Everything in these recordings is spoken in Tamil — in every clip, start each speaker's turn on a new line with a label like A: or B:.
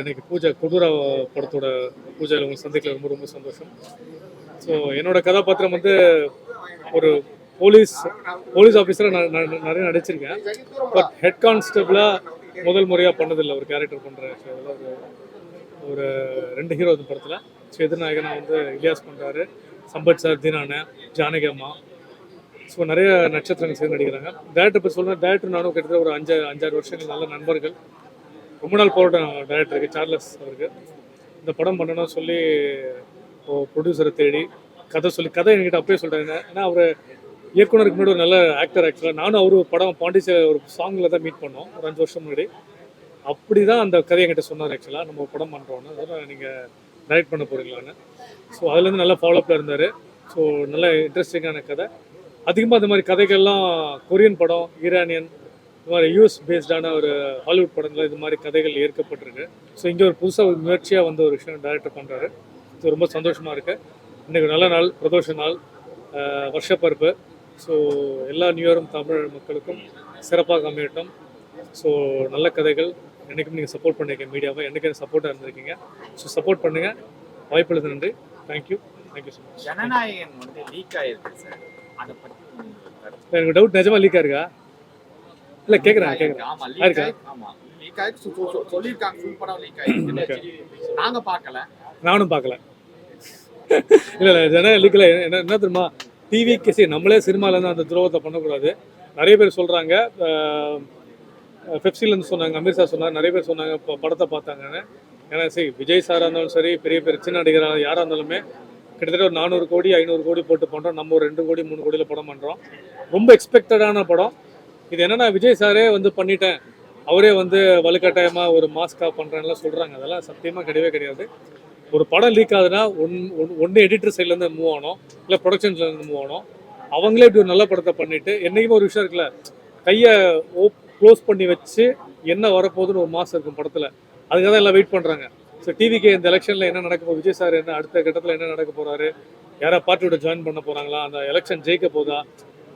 A: இன்னைக்கு பூஜை கொடூரா படத்தோட பூஜையில் உங்களை சந்திக்கல ரொம்ப ரொம்ப சந்தோஷம். ஸோ என்னோட கதாபாத்திரம் வந்து ஒரு போலீஸ் ஆஃபீஸராக நான் நிறைய நடிச்சிருக்கேன். பட் ஹெட் கான்ஸ்டபிளாக முதல் முறையாக பண்ணதில்லை, ஒரு கேரக்டர் பண்ணுறேன். ஸோ அதெல்லாம் ஒரு 2 ஹீரோ இந்த படத்தில். ஸோ எதிர்நாயகனா வந்து இலியாஸ் பண்ணுறாரு, சம்பத் சார், தீனானே, ஜானகி அம்மா. ஸோ நிறைய நட்சத்திரங்கள் சேர்ந்து நடிக்கிறாங்க. டேரக்டர் பற்றி சொல்கிறேன், டேரக்டர் நானும் கிட்டத்தட்ட ஒரு 5-6 வருஷங்கள் நல்ல நண்பர்கள். ரொம்ப நாள் போராட்டம் டேரக்டருக்கு, சார்லஸ் அவருக்கு இந்த படம் பண்ணணும்னு சொல்லி ப்ரொடியூசரை தேடி கதை என்கிட்ட அப்பயே சொல்கிறாங்க. ஏன்னா அவர் இயக்குனருக்கு முன்னாடி ஒரு நல்ல ஆக்டர். ஆக்சுவலாக நானும் அவரு படம் பாண்டிச்சேரி ஒரு சாங்கில் தான் மீட் பண்ணோம் ஒரு 5 வருஷம் முன்னாடி. அப்படி தான் அந்த கதையை என்கிட்ட சொன்னார். ஆக்சுவலாக நம்ம படம் பண்ணுறோன்னு, அதனால் நீங்கள் டைரக்ட் பண்ண போகிறீங்களான்னு. ஸோ அதுலேருந்து நல்லா ஃபாலோஅப்பில் இருந்தார். ஸோ நல்ல இன்ட்ரெஸ்டிங்கான கதை. அதிகமாக இந்த மாதிரி கதைகள்லாம் கொரியன் படம், ஈரானியன், இது மாதிரி யூஎஸ் பேஸ்டான ஒரு ஹாலிவுட் படங்கள் இது மாதிரி கதைகள் ஏற்கப்பட்டிருக்கு. ஸோ இங்கே ஒரு புதுசாக ஒரு முயற்சியாக வந்து ஒரு விஷயம் டைரக்டர் பண்ணுறாரு. ஸோ ரொம்ப சந்தோஷமாக இருக்குது. இன்றைக்கி நல்ல நாள், பிரதோஷ நாள், வருஷப்பருப்பு. ஸோ எல்லா நியூ இயரும் தமிழ் மக்களுக்கும் சிறப்பாக அமையட்டும். ஸோ நல்ல கதைகள் என்றைக்கும் நீங்கள் சப்போர்ட் பண்ணியிருக்கீங்க, மீடியாவை என்றைக்கும் சப்போர்ட்டாக இருந்திருக்கீங்க. ஸோ சப்போர்ட் பண்ணுங்கள். வாய்ப்புள்ளது நன்றி. Thank you so much.
B: ஜனநாயகன் வந்து லீக் ஆயிருக்கு சார், அதை பற்றி
A: எனக்கு டவுட், நிஜமாக லீக் ஆயிருக்கா? இல்லை கேட்குறேன்.
B: ஆமா லீக் ஆயிருக்கு சொல்லியிருக்காங்க. ஃபுல் படம் லீக் ஆயிருக்கு, நாங்கள் பார்க்கல,
A: நானும் பார்க்கல. இல்லை ஜனநாயகம் லீக்கில் என்ன தெரியுமா, டிவிக்கு நம்மளே சினிமாவிலேருந்து அந்த துரோகத்தை பண்ணக்கூடாது. நிறைய பேர் சொல்கிறாங்க, பெப்சிலேருந்து சொன்னாங்க, அமீர் சார் சொன்னாங்க, நிறைய பேர் சொன்னாங்க படத்தை பார்த்தாங்கன்னு. ஏன்னா சரி, விஜய் சாராக இருந்தாலும் சரி, பெரிய சின்ன நடிகராக யாராக இருந்தாலுமே கிட்டத்தட்ட ஒரு 400 கோடி 500 கோடி போட்டு பண்ணுறோம். நம்ம ஒரு 2 கோடி 3 கோடியில் படம் பண்ணுறோம். ரொம்ப எக்ஸ்பெக்டடான படம் இது. என்னென்னா விஜய் சாரே வந்து பண்ணிட்டேன், அவரே வந்து வலுக்கட்டாயமாக ஒரு மாஸ்காக பண்ணுறேன்லாம் சொல்கிறாங்க. அதெல்லாம் சத்தியமாக கிடையவே கிடையாது. ஒரு படம் லீக் ஆகுதுன்னா ஒன்று எடிட்டர் சைட்லேருந்து மூவ் ஆகணும், இல்லை ப்ரொடக்ஷன்ஸ்லேருந்து மூவ் ஆகணும். அவங்களே இப்படி ஒரு நல்ல படத்தை பண்ணிவிட்டு, என்றைக்குமே ஒரு விஷயம் இருக்குல்ல, கையை க்ளோஸ் பண்ணி வச்சு என்ன வரப்போகுதுன்னு ஒரு மாதம் இருக்கும் படத்தில். அதுக்காக தான் எல்லாம் வெயிட் பண்ணுறாங்க. ஸோ டிவிக்கு இந்த எலெக்ஷனில் என்ன நடக்க போகுது, விஜய் சார் என்ன அடுத்த கட்டத்தில் என்ன நடக்க போகிறாரு, யாராவது பார்ட்டியோட ஜாயின் பண்ண போகிறாங்களா, அந்த எலெக்ஷன் ஜெயிக்க போதா,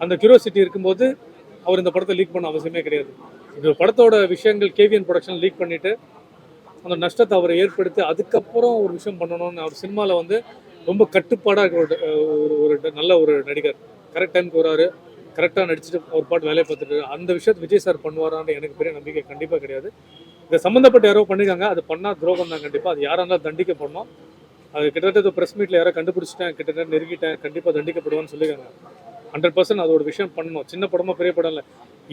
A: அந்த கியூரியாசிட்டி இருக்கும்போது அவர் இந்த படத்தை லீக் பண்ண அவசியமே கிடையாது. இந்த படத்தோட விஷயங்கள் கேவிஎன் ப்ரொடக்ஷன் லீக் பண்ணிவிட்டு அந்த நஷ்டத்தை அவரை ஏற்படுத்தி அதுக்கப்புறம் ஒரு விஷயம் பண்ணணும்னு அவர் சினிமாவில் வந்து ரொம்ப கட்டுப்பாடாக ஒரு நல்ல ஒரு நடிகர். கரெக்ட் டைமுக்கு வராரு, கரெக்டாக நடிச்சுட்டு ஒரு பாட்டு வேலையை பார்த்துட்டு அந்த விஷயத்தை விஜய் சார் பண்ணுவாரான்னு எனக்கு பெரிய நம்பிக்கை கண்டிப்பாக கிடையாது. இதை சம்மந்தப்பட்ட யாரோ பண்ணியிருக்காங்க, அது பண்ணால் துரோகம் தான். கண்டிப்பாக அது யாராக இருந்தாலும் தண்டிக்கப்படணும். அது கிட்டத்தட்ட ப்ரெஸ் மீட்டில் யாரோ கண்டுபிடிச்சிட்டேன், கிட்டத்தட்ட நெருங்கிட்டேன், கண்டிப்பாக தண்டிக்கப்படுவான்னு சொல்லியிருக்காங்க. 100% அதோட விஷயம் பண்ணணும். சின்ன படமாக பெரிய படம் இல்லை.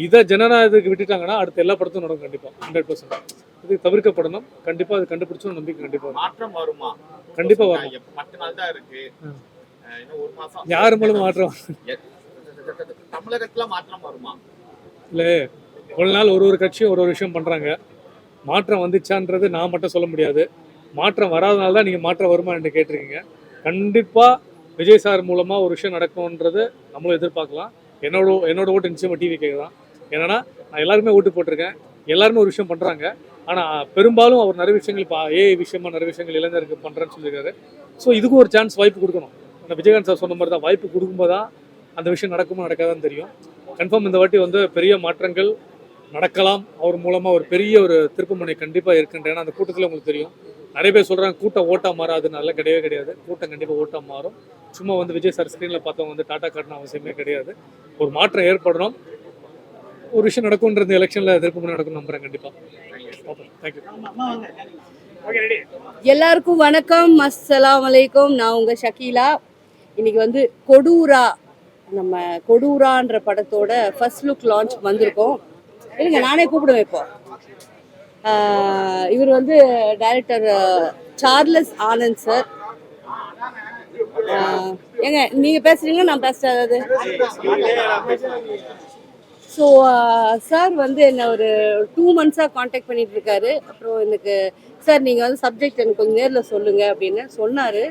A: இதை ஜனநாயகத்துக்கு விட்டுட்டாங்கன்னா அடுத்த எல்லா படத்தும் நடக்கும் கண்டிப்பாக. 100% இது தவிர்க்கப்படணும். கண்டிப்பாக அது கண்டுபிடிச்சோம் நம்பிக்கை கண்டிப்பாக
B: மாற்றம் வருமா?
A: கண்டிப்பாக வரும்.
B: 10 நாள் தான் இருக்கு, இன்னும் ஒரு மாசம்.
A: யார் மூலமா மாற்றம்?
B: தமிழகத்துல மாற்றம் வருமா?
A: இல்லை, ஒரு நாள் ஒரு கட்சியும் ஒரு விஷயம் பண்ணுறாங்க. மாற்றம் வந்துச்சான்றது நான் மட்டும் சொல்ல முடியாது. மாற்றம் வராதனால தான் நீங்கள் மாற்றம் வருமா என்று கேட்டிருக்கீங்க. கண்டிப்பாக விஜய் சார் மூலமாக ஒரு விஷயம் நடக்கணுன்றது நம்மளும் எதிர்பார்க்கலாம். என்னோட ஓட்டு நிச்சயமாக டிவி கேட்குதான். ஏன்னா நான் எல்லாருமே ஓட்டு போட்டிருக்கேன், எல்லாருமே ஒரு விஷயம் பண்ணுறாங்க. ஆனால் பெரும்பாலும் அவர் நிறைய விஷயங்கள் இப்போ விஷயமா நிறைய விஷயங்கள் இளைஞருக்கு பண்ணுறேன்னு சொல்லியிருக்காரு. ஸோ இதுக்கும் ஒரு சான்ஸ், வாய்ப்பு கொடுக்கணும். அந்த விஜயகாந்த் சார் சொன்ன மாதிரி தான், வாய்ப்பு கொடுக்கும்போது தான் அந்த விஷயம் நடக்குமோ நடக்காதான்னு தெரியும். கன்ஃபார்ம் இந்த வாட்டி வந்து பெரிய மாற்றங்கள் நடக்கலாம். அவர் மூலமாக ஒரு பெரிய ஒரு திருப்புமுனை கண்டிப்பாக இருக்குன்ற. ஏன்னா அந்த கூட்டத்தில் உங்களுக்கு தெரியும், நிறைய பேர் சொல்கிறாங்க கூட்டம் ஓட்டாக மாறாதுனால. கிடையவே கிடையாது, கூட்டம் கண்டிப்பாக ஓட்டாக மாறும். சும்மா வந்து விஜய் சார் ஸ்க்ரீனில் பார்த்தவங்க வந்து டாட்டா காட்டணும் அவசியமே கிடையாது. ஒரு மாற்றம் ஏற்படணும், ஒரு விஷயம் நடக்கும்ன்றது எலெக்ஷனில் திருப்புமுனை நடக்கும் நம்புகிறேன் கண்டிப்பாக. தேங்க்யூ.
C: எல்லாருக்கும் வணக்கம், அஸ்ஸலாமு அலைக்கும். நான் உங்கள் ஷக்கீலா. இன்னைக்கு வந்து நம்ம கொடூரான்ற படத்தோட ஃபர்ஸ்ட் லுக் லான்ச் வந்திருக்கோம். இல்லைங்க, நானே கூப்பிடுவேன் இப்போ. இவர் வந்து டைரக்டர் சார்லஸ் ஆனந்த் சார். ஏங்க நீங்கள் பேசுகிறீங்களா நான் பேசுகிறேன்? அதாவது ஸோ சார் வந்து என்னை ஒரு 2 மந்த்ஸாக காண்டாக்ட் பண்ணிட்டு இருக்காரு. அப்புறம் எனக்கு சார் நீங்கள் வந்து சப்ஜெக்ட் எனக்கு கொஞ்சம் நேரில் சொல்லுங்கள் அப்படின்னு சொன்னார்.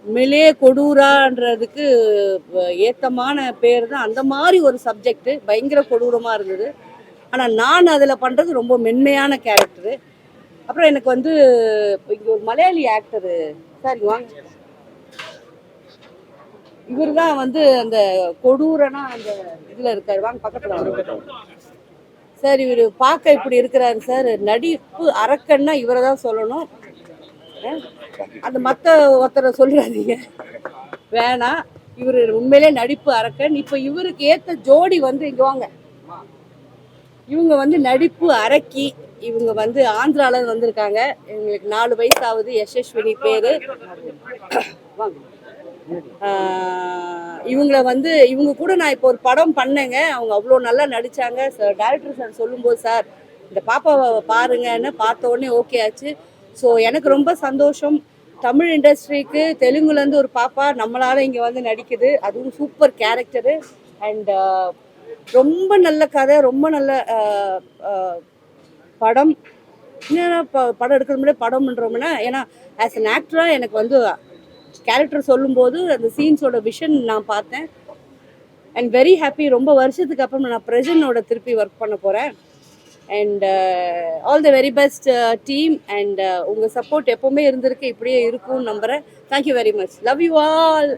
C: உண்மையிலேயே கொடூரான்றதுக்கு ஏத்தமான பேர் தான். அந்த மாதிரி ஒரு சப்ஜெக்ட் பயங்கர கொடூரமாக இருந்தது. ஆனால் நான் அதில் பண்ணுறது ரொம்ப மென்மையான கேரக்டரு. அப்புறம் எனக்கு வந்து இங்கே ஒரு மலையாளி ஆக்டரு சார் வாங்க, இவர் தான் வந்து அந்த கொடூரனா அந்த இதில் இருக்கார். வாங்க பக்கத்தில் வாங்க. சார் இவர் பார்க்க இப்படி இருக்கிறாரு சார், நடிப்பு அரக்கன்னா இவரை தான் சொல்லணும். அந்த மற்ற ஒருத்தரை சொல்றாதீங்க, வேணாம். இவர் உண்மையிலே நடிப்பு அரக்கன். இப்போ இவருக்கு ஏற்ற ஜோடி வந்து இங்க வாங்க, இவங்க வந்து நடிப்பு அரக்கி. இவங்க வந்து ஆந்திரால வந்திருக்காங்க. எங்களுக்கு 4 வயசு ஆகுது. யசஸ்வினி பேரு. வாங்க. இவங்கள வந்து இவங்க கூட நான் இப்போ ஒரு படம் பண்ணேங்க. அவங்க அவ்வளோ நல்லா நடிச்சாங்க. சார் டைரக்டர் சார் சொல்லும்போது, சார் இந்த பாப்பாவை பாருங்கன்னு பார்த்த உடனே ஓகே ஆச்சு. ஸோ எனக்கு ரொம்ப சந்தோஷம். தமிழ் இண்டஸ்ட்ரிக்கு தெலுங்குலேருந்து ஒரு பாப்பா நம்மளால இங்கே வந்து நடிக்குது. அதுவும் சூப்பர் கேரக்டரு. அண்ட் ரொம்ப நல்ல கதை, ரொம்ப நல்ல படம். என்னன்னா படம் எடுக்கிறது முன்னாடி படம்ன்றோம்னா, ஏன்னா ஆஸ் அன் ஆக்டராக எனக்கு வந்து கேரக்டர் சொல்லும்போது அந்த சீன்ஸோட விஷன் நான் பார்த்தேன். And very happy. ரொம்ப வருஷத்துக்கு அப்புறம் நான் பிரசன்னோட திருப்பி ஒர்க் பண்ண போகிறேன். And all the very best team. And உங்கள் சப்போர்ட் எப்போவுமே இருந்திருக்கு, இப்படியே இருக்கும்னு நம்புகிறேன். Thank you very much. Love you all.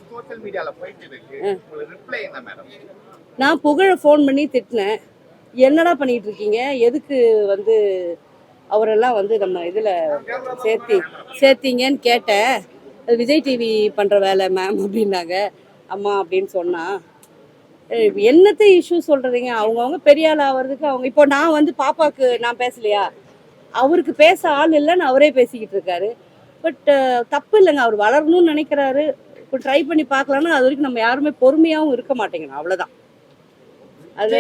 B: Social மீடியால போயிட்டு இருக்கு. உங்களுக்கு ரிப்ளை என்ன மேடம்?
C: நான் புகழ ஃபோன் பண்ணி திட்டினேன். என்னடா பண்ணிட்டு இருக்கீங்க, எதுக்கு வந்து அவரெல்லாம் வந்து நம்ம இதில் சேர்த்தீங்கன்னு கேட்டேன். அது விஜய் டிவி பண்ணுற வேலை மேம் அப்படின்னாங்க. அம்மா அப்படின்னு சொன்னா, என்னத்தை இஷ்யூ சொல்கிறீங்க, அவங்கவுங்க பெரிய ஆள் ஆகிறதுக்கு அவங்க. இப்போ நான் வந்து பாப்பாவுக்கு நான் பேசலையா, அவருக்கு பேச ஆள் இல்லைன்னு அவரே பேசிக்கிட்டு இருக்காரு. பட் தப்பு இல்லைங்க, அவர் வளரணும்னு நினைக்கிறாரு. இப்போ ட்ரை பண்ணி பார்க்கலான்னு அது வரைக்கும் நம்ம யாருமே பொறுமையாகவும் இருக்க மாட்டேங்கிறோம், அவ்வளோதான். அது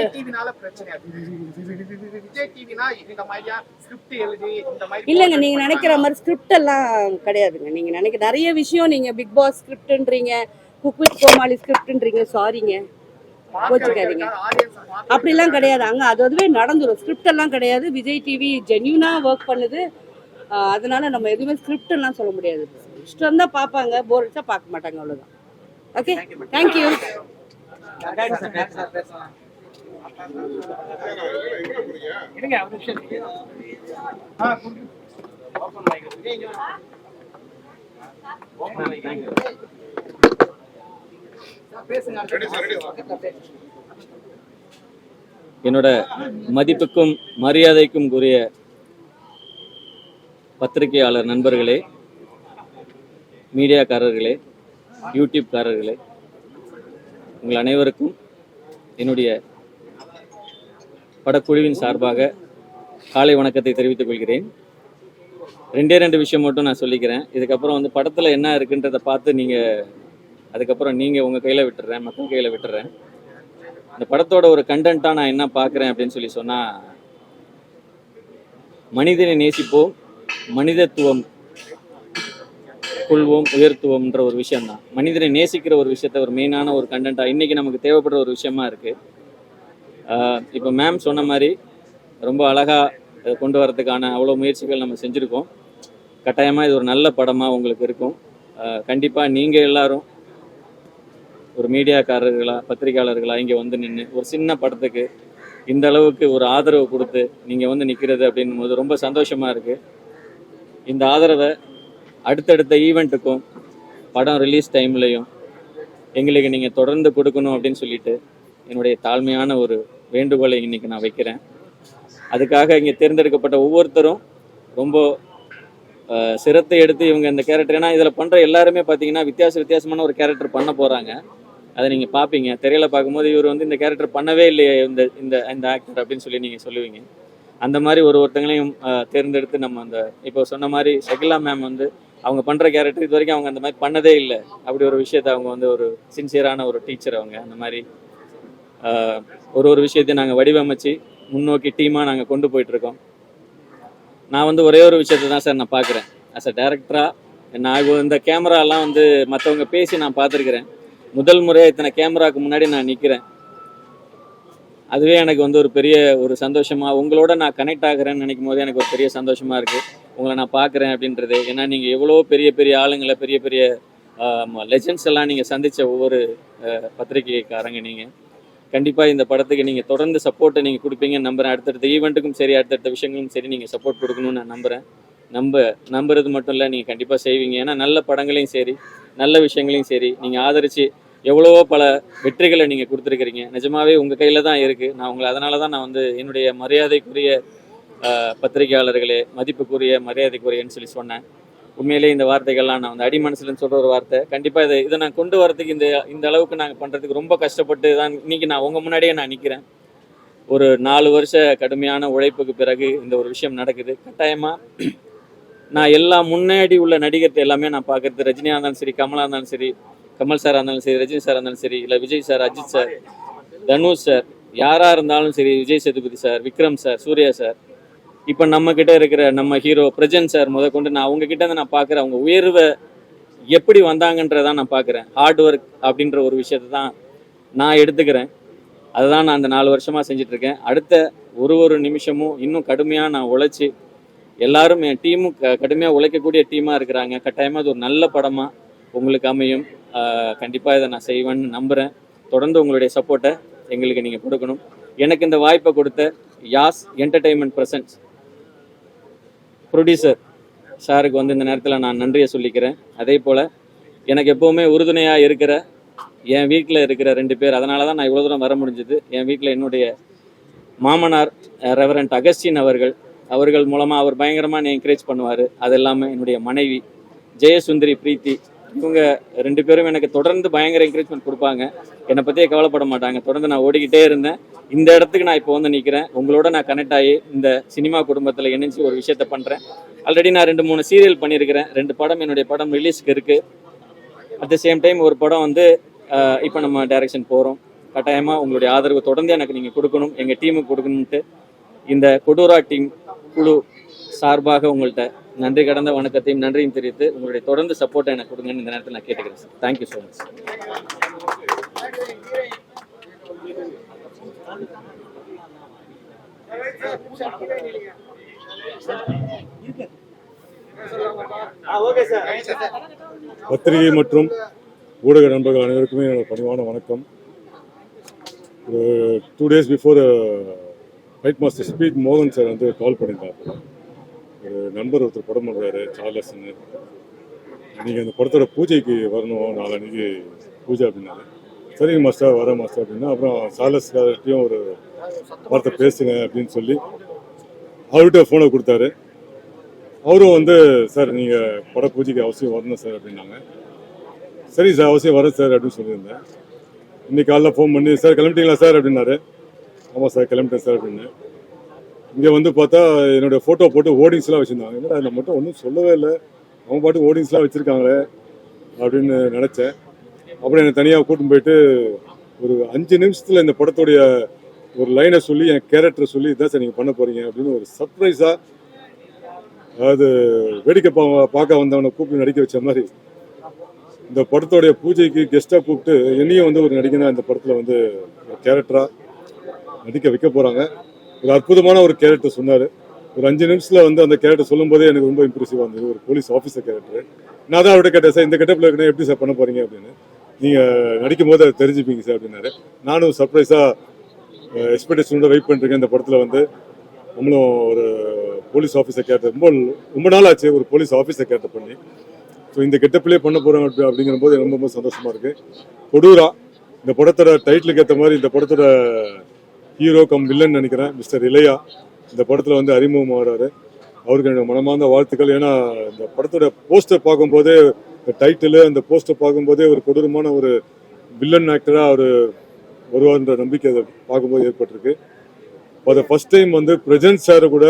C: இல்லைங்க, நீங்க நினைக்கிற மாதிரி ஸ்கிரிப்ட் எல்லாம் கிடையாதுங்க. நீங்க நினைக்கிற நிறைய விஷயம், நீங்க பிக் பாஸ் ஸ்கிரிப்ட்ன்றீங்க, குக் வித் கோமாளி ஸ்கிரிப்ட்ன்றீங்க. சாரிங்க, கோச்சுக்காதீங்க. அப்படிலாம் கிடையாது. அங்கே அதுவே நடந்துடும். ஸ்கிரிப்ட் எல்லாம் கிடையாது. விஜய் டிவி ஜென்யூனாக ஒர்க் பண்ணுது. அதனால நம்ம எதுவுமே ஸ்கிரிப்ட் எல்லாம் சொல்ல முடியாது. இஷ்டம் தான் பார்ப்பாங்க, போர் அடிச்சா பார்க்க மாட்டாங்க, அவ்வளோதான். Okay, thank you.
D: என்னோட மதிப்புக்கும் மரியாதைக்கும் உரிய பத்திரிகையாளர் நண்பர்களே, மீடியாக்காரர்களே, யூடியூப்காரர்களே, உங்கள் அனைவருக்கும் என்னுடைய படக்குழுவின் சார்பாக காலை வணக்கத்தை தெரிவித்துக் கொள்கிறேன். 2 விஷயம் மட்டும் நான் சொல்லிக்கிறேன். இதுக்கப்புறம் வந்து படத்தில் என்ன இருக்குன்றதை பார்த்து அதுக்கப்புறம் நீங்கள் உங்கள் கையில் விட்டுறேன், மக்கள் கையில் விட்டுறேன். இந்த படத்தோட ஒரு கண்டென்ட்டாக நான் என்ன பார்க்குறேன் அப்படின்னு சொன்னால், மனிதனை நேசிப்போம், மனிதத்துவம் கொள்வோம், உயர்த்துவோம்ன்ற ஒரு விஷயம்தான். மனிதனை நேசிக்கிற ஒரு விஷயத்த ஒரு மெயினான ஒரு கண்டென்ட்டாக இன்றைக்கி நமக்கு தேவைப்படுற ஒரு விஷயமா இருக்குது. இப்போ மேம் சொன்ன மாதிரி ரொம்ப அழகாக கொண்டு வரதுக்கான அவ்வளோ முயற்சிகள் நம்ம செஞ்சுருக்கோம். கட்டாயமாக இது ஒரு நல்ல படமாக உங்களுக்கு இருக்கும். கண்டிப்பாக நீங்கள் எல்லாரும் ஒரு மீடியாக்காரர்களா, பத்திரிகையாளர்களாக இங்கே வந்து நின்று ஒரு சின்ன படத்துக்கு இந்த அளவுக்கு ஒரு ஆதரவு கொடுத்து நீங்கள் வந்து நிற்கிறது அப்படின்னும் போது ரொம்ப சந்தோஷமாக இருக்குது. இந்த ஆதரவை அடுத்தடுத்த ஈவெண்ட்டுக்கும் படம் ரிலீஸ் டைம்லையும் எங்களுக்கு நீங்கள் தொடர்ந்து கொடுக்கணும் அப்படின்னு சொல்லிட்டு என்னுடைய தாழ்மையான ஒரு வேண்டுகோளை இன்றைக்கி நான் வைக்கிறேன். அதுக்காக இங்கே தேர்ந்தெடுக்கப்பட்ட ஒவ்வொருத்தரும் ரொம்ப சிரத்தை எடுத்து இவங்க இந்த கேரக்டர், ஏன்னா இதில் பண்ணுற எல்லாருமே பார்த்தீங்கன்னா வித்தியாசமான ஒரு கேரக்டர் பண்ண போகிறாங்க. அதை நீங்கள் பார்ப்பீங்க. திரையில் பார்க்கும்போது இவர் வந்து இந்த கேரக்டர் பண்ணவே இல்லையே இந்த இந்த இந்த ஆக்டர் அப்படின்னு சொல்லி நீங்கள் சொல்லுவீங்க. அந்த மாதிரி ஒருத்தங்களையும் தேர்ந்தெடுத்து நம்ம அந்த இப்போ சொன்ன மாதிரி ஷகிலா மேம் வந்து அவங்க பண்ணுற கேரக்டர் இது வரைக்கும் அவங்க அந்த மாதிரி பண்ணதே இல்லை. அப்படி ஒரு விஷயத்தை அவங்க வந்து ஒரு சின்சியரான ஒரு டீச்சர் அவங்க. அந்த மாதிரி ஒரு விஷயத்தை நாங்கள் வடிவமைச்சு முன்னோக்கி டீமாக நாங்கள் கொண்டு போயிட்டுருக்கோம். நான் வந்து ஒரே ஒரு விஷயத்தை தான் சார் நான் பார்க்குறேன். ஆஸ் அ டேரக்டராக நான் இந்த கேமராலாம் வந்து மற்றவங்க பேசி நான் பார்த்துருக்குறேன். முதல் முறையாக இத்தனை கேமராவுக்கு முன்னாடி நான் நிற்கிறேன். அதுவே எனக்கு வந்து ஒரு பெரிய ஒரு சந்தோஷமாக, உங்களோட நான் கனெக்ட் ஆகிறேன்னு நினைக்கும் போது எனக்கு ஒரு பெரிய சந்தோஷமாக இருக்குது. உங்களை நான் பார்க்குறேன் அப்படின்றது. ஏன்னா நீங்கள் எவ்வளோ பெரிய ஆளுங்களை, பெரிய லெஜெண்ட்ஸ் எல்லாம் நீங்கள் சந்தித்த ஒவ்வொரு பத்திரிகைக்காரங்க. நீங்கள் கண்டிப்பாக இந்த படத்துக்கு நீங்கள் தொடர்ந்து சப்போர்ட்டை நீங்கள் கொடுப்பீங்கன்னு நம்புகிறேன். அடுத்தடுத்த ஈவெண்ட்டுக்கும் சரி, அடுத்தடுத்த விஷயங்களும் சரி நீங்கள் சப்போர்ட் கொடுக்கணும்னு நான் நம்புகிறேன். நம்புறது மட்டும் இல்லை, நீங்கள் கண்டிப்பாக செய்வீங்க. ஏன்னா நல்ல படங்களையும் சரி, நல்ல விஷயங்களையும் சரி நீங்கள் ஆதரித்து எவ்வளவோ பல வெற்றிகளை நீங்கள் கொடுத்துருக்கிறீங்க. நிஜமாவே உங்கள் கையில் தான் இருக்குது. நான் உங்களை அதனால தான் நான் வந்து என்னுடைய மரியாதைக்குரிய பத்திரிகையாளர்களே, மதிப்புக்குரிய மரியாதைக்குரியன்னு சொல்லி சொன்னேன். உண்மையிலே இந்த வார்த்தைகள்லாம் நான் வந்து அடி மனசுலன்னு சொல்கிற ஒரு வார்த்தை. கண்டிப்பாக இதை நான் கொண்டு வரதுக்கு இந்த அளவுக்கு நாங்கள் பண்ணுறதுக்கு ரொம்ப கஷ்டப்பட்டு தான் இன்றைக்கி நான் உங்கள் முன்னாடியே நான் நிற்கிறேன். ஒரு 4 வருஷ கடுமையான உழைப்புக்கு பிறகு இந்த ஒரு விஷயம் நடக்குது. கட்டாயமாக நான் முன்னாடி உள்ள நடிகர்கிட்ட எல்லாமே நான் பார்க்குறது, ரஜினியாக இருந்தாலும் சரி, கமலாக இருந்தாலும் சரி, கமல் சாராக இருந்தாலும் சரி, ரஜினி சாராக இருந்தாலும் சரி, இல்லை Vijay sir, Ajith sir, Dhanush sir, யாராக இருந்தாலும் சரி, Vijay Sethupathi sir, Vikram sir, Suriya sir, இப்போ நம்மக்கிட்ட இருக்கிற நம்ம ஹீரோ பிரஜன் சார் முதற்கொண்டு நான் அவங்கக்கிட்ட இருந்து நான் பார்க்குறேன். அவங்க உயர்வை எப்படி வந்தாங்கன்றதான் நான் பார்க்குறேன். ஹார்ட் ஒர்க் அப்படின்ற ஒரு விஷயத்தை தான் நான் எடுத்துக்கிறேன். அதுதான் நான் அந்த 4 வருஷமாக செஞ்சிட்ருக்கேன். அடுத்த ஒரு நிமிஷமும் இன்னும் கடுமையாக நான் உழைச்சி, எல்லாரும் என் டீமும் கடுமையாக உழைக்கக்கூடிய டீமாக இருக்கிறாங்க. கட்டாயமாக அது ஒரு நல்ல படமாக உங்களுக்கு அமையும். கண்டிப்பாக இதை நான் செய்வேன்னு நம்புகிறேன். தொடர்ந்து உங்களுடைய சப்போர்ட்டை எங்களுக்கு நீங்கள் கொடுக்கணும். எனக்கு இந்த வாய்ப்பை கொடுத்த யாஸ் என்டர்டெயின்மெண்ட் பிரசன்ஸ் ப்ரொடியூசர் சாருக்கு வந்து இந்த நேரத்தில் நான் நன்றியை சொல்லிக்கிறேன். அதே போல் எனக்கு எப்போவுமே உறுதுணையாக இருக்கிற என் வீட்டில் இருக்கிற 2 பேர், அதனால தான் நான் இவ்வளோ தூரம் வர முடிஞ்சது. என் வீட்டில் என்னுடைய மாமனார் ரெவரண்ட் அகஸ்டின் அவர்கள் மூலமாக அவர் பயங்கரமாக என்னை என்கரேஜ் பண்ணுவார். அது இல்லாமல் என்னுடைய மனைவி ஜெயசுந்தரி பிரீத்தி, இவங்க 2 பேரும் எனக்கு தொடர்ந்து பயங்கர என்கரேஜ்மெண்ட் கொடுப்பாங்க. என்னை பற்றியே கவலைப்பட மாட்டாங்க. தொடர்ந்து நான் ஓடிக்கிட்டே இருந்தேன். இந்த இடத்துக்கு நான் இப்போ வந்து நிற்கிறேன். உங்களோட நான் கனெக்ட் ஆகி இந்த சினிமா குடும்பத்தில் இணைஞ்சு ஒரு விஷயத்த பண்ணுறேன். ஆல்ரெடி நான் 2-3 சீரியல் பண்ணியிருக்கிறேன். 2 படம் என்னுடைய படம் ரிலீஸ்க்கு இருக்குது. அட் த சேம் டைம் ஒரு படம் வந்து இப்போ நம்ம டைரக்ஷன் போகிறோம். கட்டாயமாக உங்களுடைய ஆதரவு தொடர்ந்து எனக்கு நீங்கள் கொடுக்கணும், எங்கள் டீமுக்கு கொடுக்கணுன்ட்டு இந்த கொடூரா டீம் குழு சார்பாக உங்கள்கிட்ட நன்றி கடந்த வணக்கத்தையும் நன்றியும் தெரிவித்து உங்களுடைய தொடர்ந்து சப்போர்ட்டை எனக்கு கொடுங்கன்னு இந்த நேரத்தில் நான் கேட்டுக்கிறேன் சார். Thank you so much.
E: பத்திரிகை மற்றும் ஊடக நண்பர்கள் அனைவருக்குமே என்னோட பணிவான வணக்கம். 2 days before fight master speed மோகன் சார் வந்து கால் பண்ணியிருந்தாங்க. ஒரு நண்பர் ஒருத்தர் படம் பண்ணுறாரு சார்லஸ்ன்னு, நீங்கள் அந்த படத்தோட பூஜைக்கு வரணும், நாளைக்கு பூஜை அப்படின்னாரு. சரிங்க மாஸ்டர், வரேன் மாஸ்டர் அப்படின்னா, அப்புறம் சார்லஸ் கார்ட்டையும் ஒரு வார்த்தை பேசுங்க அப்படின்னு சொல்லி அவர்கிட்ட ஃபோனை கொடுத்தாரு. அவரும் வந்து சார் நீங்கள் பட பூஜைக்கு அவசியம் வரணும் சார் அப்படின்னாங்க. சரி சார், அவசியம் வரேன் சார் அப்படின்னு சொல்லியிருந்தேன். இன்னைக்கு காலைல ஃபோன் பண்ணி சார் கிளம்பிட்டீங்களா சார் அப்படின்னாரு. ஆமாம் சார் கிளம்பிட்டேன் சார் அப்படின்னு. இங்கே வந்து பார்த்தா என்னுடைய ஃபோட்டோ போட்டு ஹோர்டிங்ஸ்லாம் வச்சுருந்தாங்க. என்னடா அதில் மட்டும் ஒன்றும் சொல்லவே இல்லை, அவங்க பாட்டு ஹோர்டிங்ஸ்லாம் வச்சுருக்காங்களே அப்படின்னு நினச்சேன். அப்புறம் என்னை தனியாக கூட்டின்னு போயிட்டு ஒரு 5 நிமிஷத்தில் இந்த படத்துடைய ஒரு லைனை சொல்லி என் கேரக்டரை சொல்லி இதான் சார் நீங்கள் பண்ண போகிறீங்க அப்படின்னு ஒரு சர்ப்ரைஸாக, அதாவது வேடிக்கை பார்க்க வந்தவனை கூப்பிட்டு நடிக்க வச்ச மாதிரி இந்த படத்தோடைய பூஜைக்கு கெஸ்ட்டாக கூப்பிட்டு என்னையும் வந்து ஒரு நடிகனாக இந்த படத்தில் வந்து ஒரு கேரக்டராக நடிக்க வைக்க போகிறாங்க. ஒரு அற்புதமான ஒரு கேரக்டர் சொன்னார். ஒரு 5 நிமிஷத்தில் வந்து அந்த கேரக்டர் சொல்லும் போதே எனக்கு ரொம்ப இம்ப்ரெசிவாக இருந்தது. ஒரு போலீஸ் ஆஃபீஸர் கேரக்டர். நான் தான் அவர்கிட்ட கேட்டேன், சார் இந்த கெட்டப்பில் இருக்கணும் எப்படி சார் பண்ண போகிறீங்க அப்படின்னு. நீங்கள் நடிக்கும் போது அதை தெரிஞ்சுப்பீங்க சார் அப்படின்னாரு. நானும் சர்ப்ரைஸாக எக்ஸ்பெக்டேஷனோட வெயிட் பண்ணிருக்கேன். இந்த படத்தில் வந்து நம்மளும் ஒரு போலீஸ் ஆஃபீஸர் கேரக்டர் ரொம்ப நாள் ஆச்சு ஒரு போலீஸ் ஆஃபீஸர் கேரக்டர் பண்ணி. ஸோ இந்த கெட்டப்பிலே பண்ண போகிறோம் அப்படிங்கிற போது எனக்கு ரொம்ப சந்தோஷமாக இருக்குது. கொடூரா இந்த படத்தோட டைட்டிலுக்கு ஏற்ற மாதிரி இந்த படத்தோட ஹீரோ கம் வில்லன் நினைக்கிறேன் மிஸ்டர் இளையா இந்த படத்தில் வந்து அறிமுகமாகிறாரு. அவருக்கு என்னோட மனமார்ந்த வாழ்த்துக்கள். ஏன்னா இந்த படத்தோட போஸ்டர் பார்க்கும்போதே, இந்த டைட்டிலு அந்த போஸ்டர் பார்க்கும்போதே ஒரு கொடூரமான ஒரு வில்லன் ஆக்டராக அவர் வருவார்ன்ற நம்பிக்கை அதை பார்க்கும்போது ஏற்பட்டிருக்கு. அதை ஃபர்ஸ்ட் டைம் வந்து பிரஜன் சார் கூட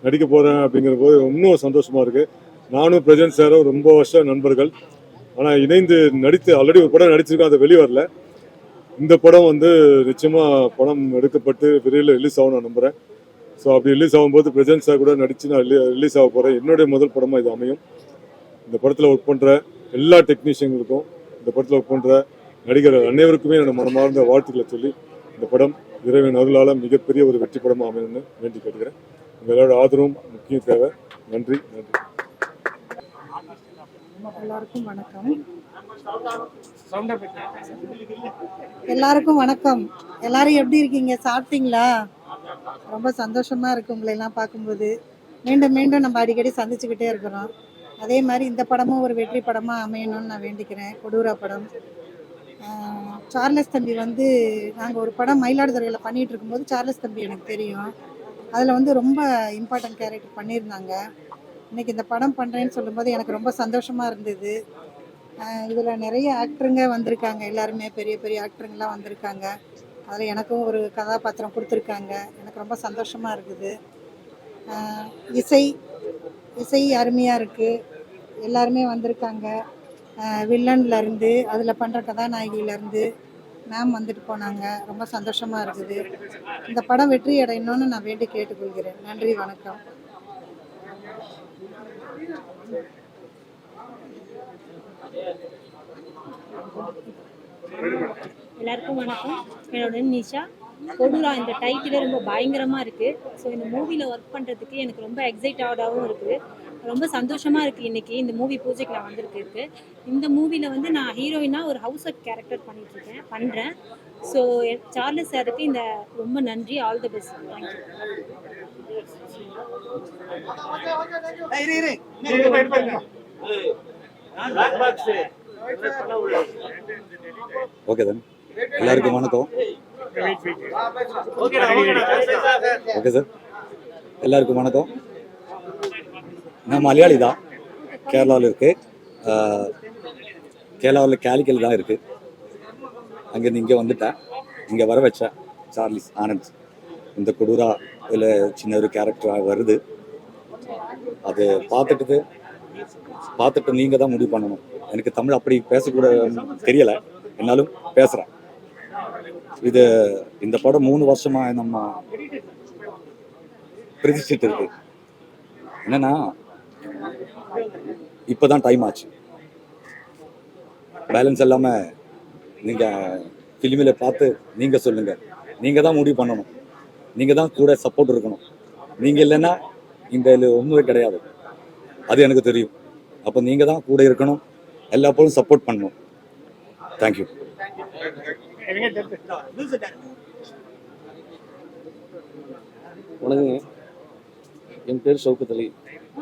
E: நடிக்க போகிறேன் அப்படிங்கிற போது இன்னும் சந்தோஷமாக இருக்குது. நானும் பிரஜன் சாரும் ரொம்ப வருஷம் நண்பர்கள். ஆனால் இணைந்து நடித்து ஆல்ரெடி ஒரு படம் நடிச்சிருக்கோம், அதை வெளியே வரல. இந்த படம் வந்து நிச்சயமாக படம் எடுக்கப்பட்டு விரைவில் ரிலீஸ் ஆகும் நான் நம்புகிறேன். ஸோ அப்படி ரிலீஸ் ஆகும்போது பிரஜன் சார் கூட நடித்து நான் ரிலீஸ் ஆக போகிறேன். என்னுடைய முதல் படமாக இது அமையும். இந்த படத்தில் ஒர்க் பண்ணுற எல்லா டெக்னீஷியன்களுக்கும், இந்த படத்தில் ஒர்க் பண்ணுற நடிகர்கள் அனைவருக்குமே என்னோட மனமார்ந்த வாழ்த்துக்களை சொல்லி இந்த படம் இறைவன் அருளால் மிகப்பெரிய ஒரு வெற்றி படமாக அமையணும்னு வேண்டி கேட்டுக்கிறேன். உங்களோட ஆதரவும் முக்கியம் தேவை. நன்றி.
F: எல்லாருக்கும் வணக்கம். எல்லாருக்கும் வணக்கம். எல்லாரும் எப்படி இருக்கீங்க? சாப்பிட்டீங்களா? ரொம்ப சந்தோஷமா இருக்கு உங்களை எல்லாம் பார்க்கும்போது. மீண்டும் மீண்டும் நம்ம அடிக்கடி சந்திச்சுக்கிட்டே இருக்கிறோம். அதே மாதிரி இந்த படமும் ஒரு வெற்றி படமாக அமையணும்னு நான் வேண்டிக்கிறேன். கொடூரா படம். சார்லஸ் தம்பி வந்து நாங்கள் ஒரு படம் மயிலாடுதுறையில் பண்ணிகிட்டு இருக்கும்போது சார்லஸ் தம்பி எனக்கு தெரியும். அதில் வந்து ரொம்ப இம்பார்ட்டன்ட் கேரக்டர் பண்ணியிருந்தாங்க. இன்றைக்கி இந்த படம் பண்ணுறேன்னு சொல்லும்போது எனக்கு ரொம்ப சந்தோஷமாக இருந்தது. இதில் நிறைய ஆக்டருங்க வந்திருக்காங்க, எல்லாருமே பெரிய பெரிய ஆக்டருங்கெலாம் வந்திருக்காங்க. அதில் எனக்கும் ஒரு கதாபாத்திரம் கொடுத்துருக்காங்க. எனக்கு ரொம்ப சந்தோஷமாக இருக்குது. இசை இசை அருமையாக இருக்குது. எல்லாருமே வந்திருக்காங்க. வில்லன்லேருந்து அதில் பண்ணுற கதாநாயகியிலேருந்து மேம் வந்துட்டு போனாங்க. ரொம்ப சந்தோஷமாக இருக்குது. இந்த படம் வெற்றி அடையணும்னு நான் வேண்டி கேட்டுக்கொள்கிறேன். நன்றி, வணக்கம்.
G: எல்லாருக்கும் வணக்கம். என்னோட நிஷா. கொடூரா இந்த டைட்டிலே ரொம்ப பயங்கரமாக இருக்குது. ஸோ இந்த மூவியில் ஒர்க் பண்ணுறதுக்கு எனக்கு ரொம்ப எக்ஸைட்டடாகவும் இருக்குது. ரொம்ப சந்தோஷமாக இருக்குது. இன்றைக்கி இந்த மூவி பூஜைக்கு நான் வந்திருக்கு. இந்த மூவியில் வந்து நான் ஹீரோயினாக ஒரு ஹவுஸ் ஒர்க் கேரக்டர் பண்ணுறேன். ஸோ சார்லஸ் சாருக்கு இந்த ரொம்ப நன்றி. All the best. Thank you.
H: Okay தான். எல்லாருக்கும் வணக்கம். ஓகே சார், எல்லாருக்கும் வணக்கம். நான் மலையாளி தான். கேரளாவில் இருக்கு. கேரளாவில் கேலிக்கல் தான் இருக்கு. அங்கேருந்து இங்கே வந்துட்டேன். இங்கே வர வச்சேன் சார்லிஸ் ஆனந்த். இந்த கொடூரா இதில் சின்ன ஒரு கேரக்டராக வருது. அது பார்த்துட்டு நீங்கள் தான் முடிவு பண்ணணும். எனக்கு தமிழ் அப்படி பேசக்கூட தெரியலை, என்னாலும் பேசுகிறேன். இந்த படம் 3 வருஷமாக நம்ம பிரதிஷ்டிட்டு இருக்கு. என்னன்னா இப்போதான் டைம் ஆச்சு. பேலன்ஸ் இல்லாமல் நீங்கள் ஃபிலிமில் பார்த்து நீங்கள் சொல்லுங்கள். நீங்கள் தான் முடிவு பண்ணணும். நீங்கள் தான் கூட சப்போர்ட் இருக்கணும். நீங்கள் இல்லைன்னா இந்த ஒன்றுமே கிடையாது. அது எனக்கு தெரியும். அப்போ நீங்கள் தான் கூட இருக்கணும், எல்லா போலும் சப்போர்ட் பண்ணணும். தேங்க்யூ.
I: வணக்கங்க. என் பேர் ஷவுகத் அலி.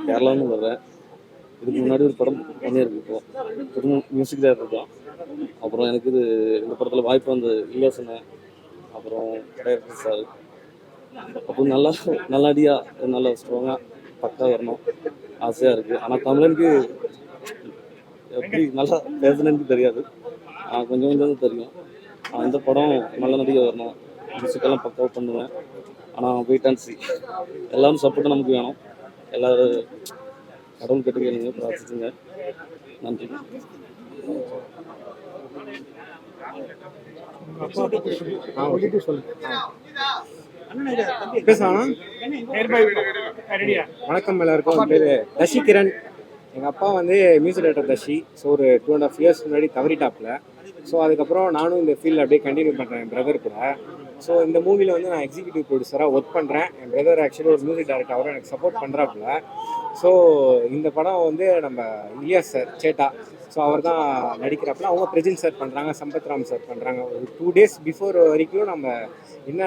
I: கேரளான்னு வர்றேன். இதுக்கு முன்னாடி ஒரு படம் பண்ணியிருக்கு. இப்போ மியூசிக் டைரக்டர் தான். அப்புறம் எனக்கு இந்த படத்தில் வாய்ப்பு வந்து இலோசனை, அப்புறம் டைரக்டர் சார். அப்போ நல்லடியாக நல்லா ஸ்ட்ராங்காக பக்கா வரணும் ஆசையாக இருக்குது. ஆனால் தமிழனுக்கு எப்படி நல்லா பேசுனேன்னு தெரியாது. கொஞ்சம் கொஞ்சம் தெரியும். இந்த படம் நல்ல நடிகை வரணும். மியூசிக்கெல்லாம் பக்காவாக பண்ணுவேன். ஆனால் வெயிட் அண்ட் சி. எல்லாரும் சப்போர்ட்டும் நமக்கு வேணும். எல்லோரும் கடவுள் கேட்டுக்கீங்க, பிரார்த்திச்சுங்க. நன்றி.
J: வணக்கம் எல்லாருக்கும். என் பேர் தஷி கிரண். எங்கள் அப்பா வந்து மியூசிக் டைரக்டர் தஷி. ஸோ ஒரு 2.5 years முன்னாடி தவறிட்டாப்பில். ஸோ அதுக்கப்புறம் நானும் இந்த ஃபீல்டில் அப்படியே கண்டினியூ பண்ணுறேன் என் பிரதர் கூட. ஸோ இந்த மூவியில் வந்து நான் எக்ஸிக்யூட்டிவ் ப்ரொடியூசராக ஒர்க் பண்ணுறேன். என் பிரதர் ஆக்சுவலி ஒரு மியூசிக் டைரக்டர், அவரும் எனக்கு சப்போர்ட் பண்ணுறாப்புல. ஸோ இந்த படம் வந்து நம்ம இலியாஸ் சார் சேட்டா, ஸோ அவர் தான் நடிக்கிறாப்புல. அவங்க பிரஜின் சார் பண்ணுறாங்க, சம்பத் ராம் சார் பண்ணுறாங்க. ஒரு 2 days பிஃபோர் வரைக்கும்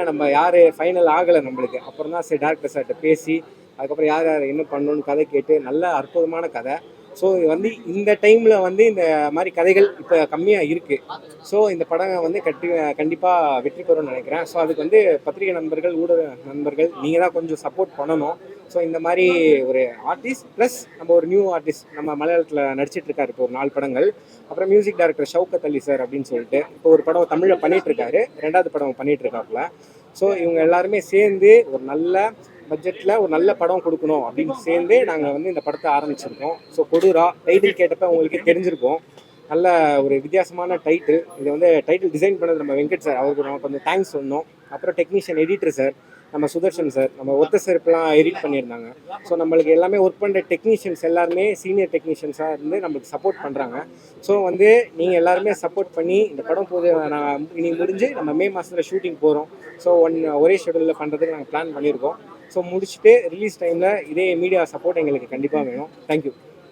J: நம்ம யார் ஃபைனல் ஆகலை நம்மளுக்கு. அப்புறம் தான் சரி டேரக்டர் சார்கிட்ட பேசி அதுக்கப்புறம் யார் என்ன பண்ணணும்னு கதை கேட்டு நல்ல அற்புதமான கதை. ஸோ வந்து இந்த டைமில் வந்து இந்த மாதிரி கதைகள் இப்போ கம்மியாக இருக்குது. ஸோ இந்த படம் வந்து கண்டிப்பாக வெற்றி பெறும்னு நினைக்கிறேன். ஸோ அதுக்கு வந்து பத்திரிகை நண்பர்கள், ஊடக நண்பர்கள், நீங்கள் தான் கொஞ்சம் சப்போர்ட் பண்ணணும். ஸோ இந்த மாதிரி ஒரு ஆர்டிஸ்ட் ப்ளஸ் நம்ம ஒரு நியூ ஆர்டிஸ்ட் நம்ம மலையாளத்தில் நடிச்சிட்ருக்காரு இப்போ ஒரு 4 படங்கள். அப்புறம் மியூசிக் டைரக்டர் ஷவுகத் அலி சார் அப்படின்னு சொல்லிட்டு இப்போ ஒரு படம் தமிழில் பண்ணிகிட்ருக்காரு, 2வது படம் பண்ணிகிட்ருக்காப்புல. ஸோ இவங்க எல்லாருமே சேர்ந்து ஒரு நல்ல பட்ஜெட்டில் ஒரு நல்ல படம் கொடுக்கணும் அப்படின்னு சேர்ந்து நாங்கள் வந்து இந்த படத்தை ஆரம்பிச்சிருக்கோம். ஸோ கொடூரா டைட்டில் கேட்டப்போ உங்களுக்கே தெரிஞ்சிருக்கும். நல்ல ஒரு வித்தியாசமான டைட்டில். இதை வந்து டைட்டில் டிசைன் பண்ணது நம்ம வெங்கட் சார், அவருக்கு நம்ம கொஞ்சம் தேங்க்ஸ் சொன்னோம். அப்புறம் டெக்னீஷியன் எடிட்டர் சார் நம்ம சுதர்ஷன் சார், நம்ம ஒத்த செருப்புலாம் எடிட் பண்ணியிருந்தாங்க. ஸோ நம்மளுக்கு எல்லாமே ஒர்க் பண்ணுற டெக்னீஷியன்ஸ் எல்லாருமே சீனியர் டெக்னீஷியன்ஸாக இருந்து நம்மளுக்கு சப்போர்ட் பண்ணுறாங்க. ஸோ வந்து நீங்கள் எல்லாருமே சப்போர்ட் பண்ணி இந்த படம் நான் இன்னைக்கு முடிஞ்சு நம்ம மே மாதத்தில் ஷூட்டிங் போகிறோம். ஸோ ஒரே ஷெடியூலில் பண்ணுறதுக்கு நாங்கள் பிளான் பண்ணியிருக்கோம். ஸோ முடிச்சுட்டு ரிலீஸ் டைமில் இதே மீடியா சப்போர்ட் எங்களுக்கு கண்டிப்பாக வேணும். தேங்க்யூ.